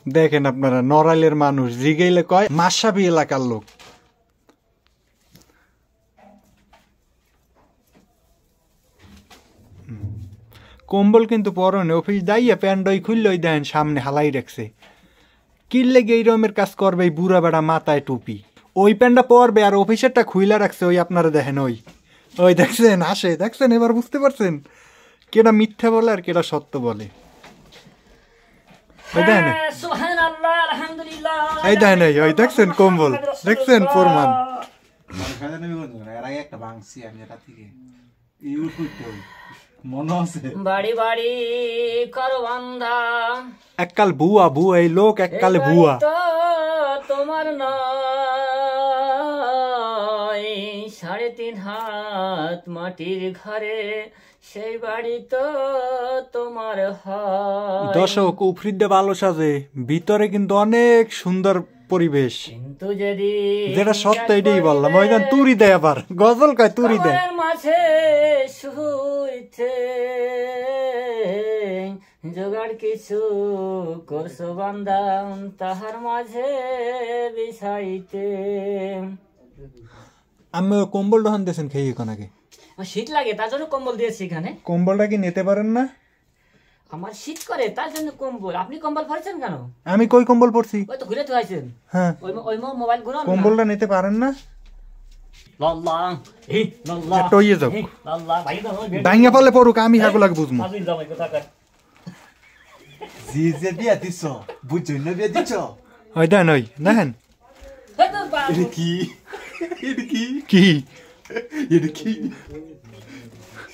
দেখেন আপনারা নড়াইলের মানুষ জিগাইলে কয় মাশরাফি এলাকার লোক। কম্বল কিন্তু পরনে অফিস যাইয়া প্যান্ডই খুললই দেন সামনে হালাই রাখছে। কিনলে গিয়ে এই রকমের কাজ করবে এই বুড়া বেড়া মাথায় টুপি, ওই প্যান্টটা পরবে আর অফিসেরটা খুইলা রাখছে। ওই আপনারা দেখেন ওই ওই দেখছেন আসে দেখছেন, এবার বুঝতে পারছেন কেটা মিথ্যা বলে আর কেটা সত্য বলে। এই দেখেন এই দেখেন ওই দেখছেন কম্বল দেখছেন প্রমাণ। বাড়ি বাড়ি করো বান্ধা, এককাল বুয়া বুয়া এই লোক এককালে বুয়া। তোমার নয় 3.5 হাত মাটির ঘরে, সেই বাড়ি তো তোমার হয়। দর্শক উফরিদে ভালো সাজে, ভিতরে কিন্তু অনেক সুন্দর পরিবেশ, কিন্তু যদি যেটা সত্য এটাই বললাম। ওই গান তুরি দেয় আবার গজল কয় তুরি দেয়। মাঝে শুইতে জোগাড় কিছু করছো বান্দা, তাহার মাঝে বিছাইতে। আমি কম্বল দোকান দিয়েছেন খেয়ে এখন আগে, শীত লাগে তার জন্য কম্বল দিয়েছি এখানে। কম্বলটা কি নিতে পারেন না? আমার শীত করে তার জন্য কম্বল। আপনি কম্বল পরেছেন কেন? আমি কই কম্বল পরছি? ওই তো ঘুরে তো আইছেন। হ্যাঁ ওই মোবাইল ঘুরান না। কম্বলটা নিতে পারেন না? লাল্লাহ হি লাল্লাহ টইয়ে যাও লাল্লাহ ভাই দাও ভাঙা ফলে পড়ুক, আমি হাগুলাকে বুঝমু। আজিল দাও এই কথা কর। জি যে বিয়া দিছো বুঝছই না বিয়া দিছো। ওই দেন ওই দেখেন এই তো বাবু এটা কি এটা কি কি এটা কি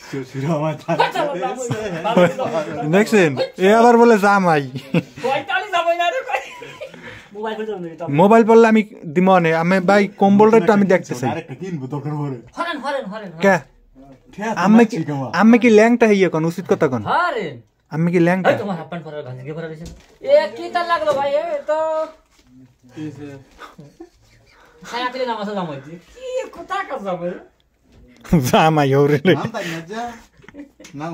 শ্বশুর আমার দেখছেন এ আবার বলে জামাই। 45 যাবই না রে ভাই। মোবাইল ঘুরে দাও। মোবাইল পড়লে আমি দিমনে আমি ভাই কম্বলটা একটু আমি দেখতে চাই। আরেকটা কিনবো দরকার পড়ে হরেন হরেন হরেন কে আমি কি ল্যাংটা হইয়া কোন উচিত কথা কোন? হরেন আমি কি ল্যাংটা? এই তোমার হাফ প্যান্ট পরার গাছে কি পরা দিছেন? এ কি তার লাগলো ভাই? এ তো ছায়া পেলে নামাজে যাম হইছে। কি কথা কাজ যাবে? জামাই ওরে নাম তাই না যা না